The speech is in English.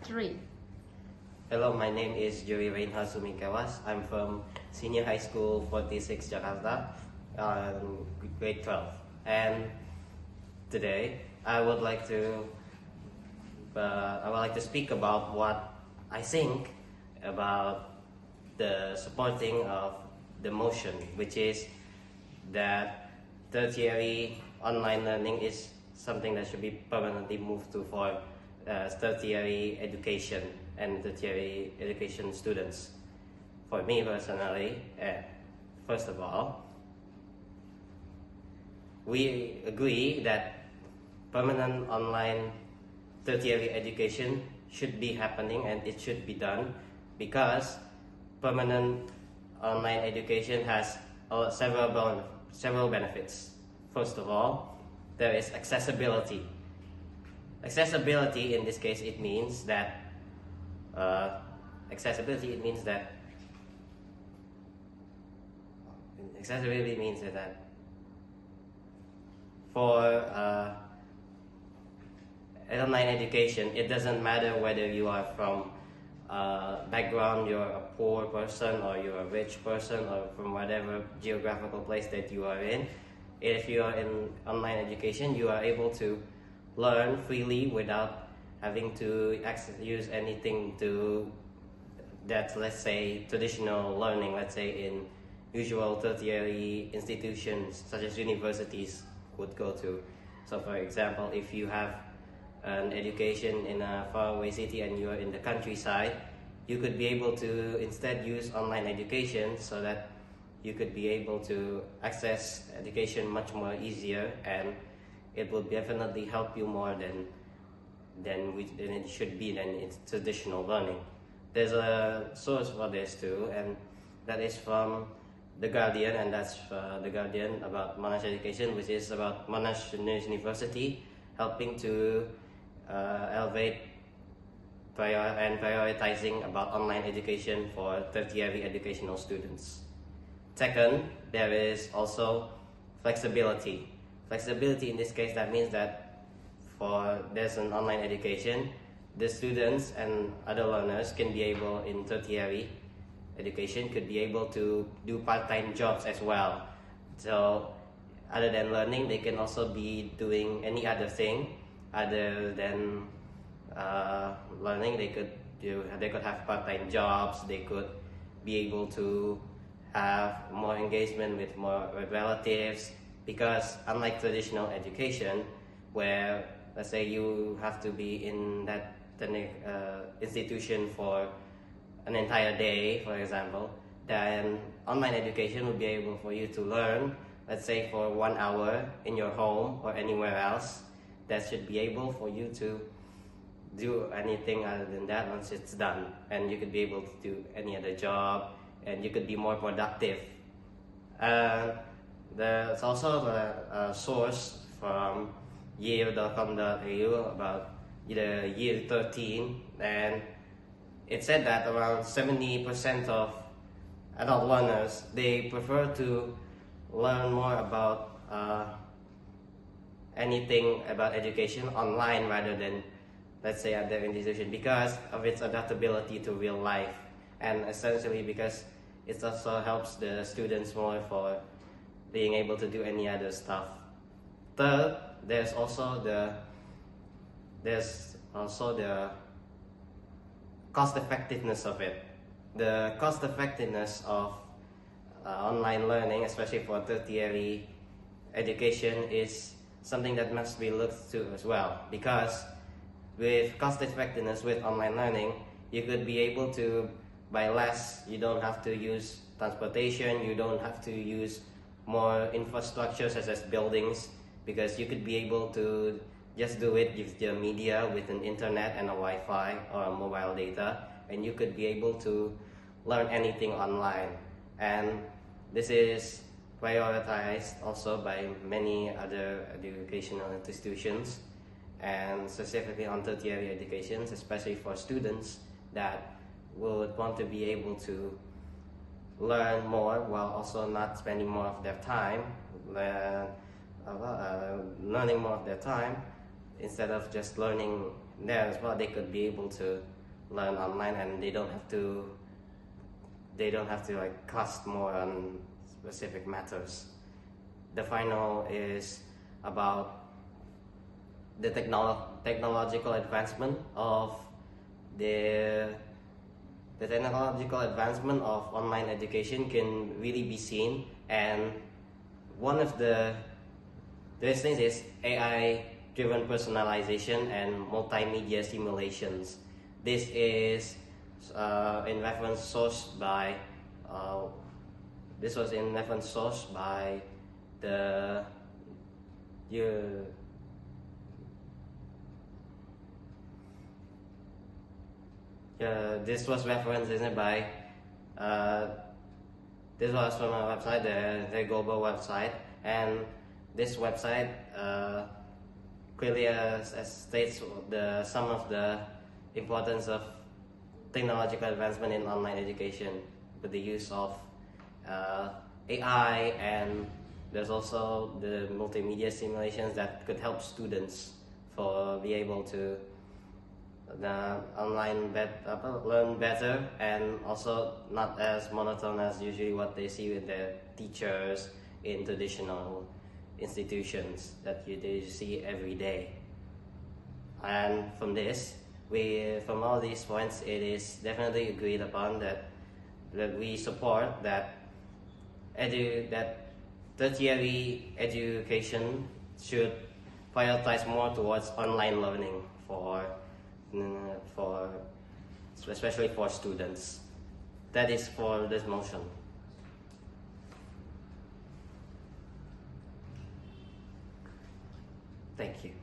3. Hello, my name is Joey Reinhard Sumikawas. I'm from Senior High School 46 Jakarta, grade 12. And today I would like to speak about what I think about the supporting of the motion, which is that tertiary online learning is something that should be permanently moved to for tertiary education and tertiary education students. For me personally, first of all, we agree that permanent online tertiary education should be happening and it should be done because permanent online education has several benefits. First of all, there is accessibility. Accessibility in this case, it means that for online education, it doesn't matter whether you are from background, you're a poor person or you're a rich person or from whatever geographical place that you are in. If you are in online education, you are able to learn freely without having to use anything that's, let's say, traditional learning, let's say in usual tertiary institutions such as universities would go to. So for example, if you have an education in a faraway city and you are in the countryside, you could be able to instead use online education so that you could be able to access education much more easier, and it will definitely help you more than it should be than its traditional learning. There's a source for this too, and that is from The Guardian, and that's The Guardian about Monash education, which is about Monash University helping to elevate and prioritizing about online education for tertiary educational students. Second, there is also flexibility. Flexibility in this case, that means that there's an online education, the students and other learners can be able in tertiary education could be able to do part-time jobs as well. So other than learning, they can also be doing any other thing other than learning. They could have part-time jobs. They could be able to have more engagement with relatives, because unlike traditional education, where let's say you have to be in that institution for an entire day, for example, then online education will be able for you to learn, let's say for 1 hour in your home or anywhere else. That should be able for you to do anything other than that once it's done, and you could be able to do any other job and you could be more productive. There's also a source from yale.com.au about the year 13, and it said that around 70% of adult learners, they prefer to learn more about anything about education online rather than, let's say, at their institution, because of its adaptability to real life, and essentially because it also helps the students more for being able to do any other stuff. Third, there's also the cost effectiveness of it. The cost effectiveness of online learning, especially for tertiary education, is something that must be looked to as well, because with cost effectiveness with online learning, you could be able to buy less. You don't have to use transportation, you don't have to use more infrastructure such as buildings, because you could be able to just do it with the media, with an internet and a Wi-Fi or mobile data, and you could be able to learn anything online. And this is prioritized also by many other educational institutions, and specifically on tertiary educations, especially for students that would want to be able to learn more while also not spending more of their time learning more of their time instead of just learning there as well, they could be able to learn online, and they don't have to like cost more on specific matters. The final is about the technological advancement of the technological advancement of online education can really be seen, and one of those things is AI driven personalization and multimedia simulations. This is in reference sourced by this was in reference sourced by the this was referenced by this was from a website, the global website, and this website clearly states some of the importance of technological advancement in online education with the use of AI, and there's also the multimedia simulations that could help students for be able to learn better, and also not as monotone as usually what they see with their teachers in traditional institutions that you see every day. And from all these points, it is definitely agreed upon that we support that tertiary education should prioritize more towards online learning especially for students. That is for this motion. Thank you.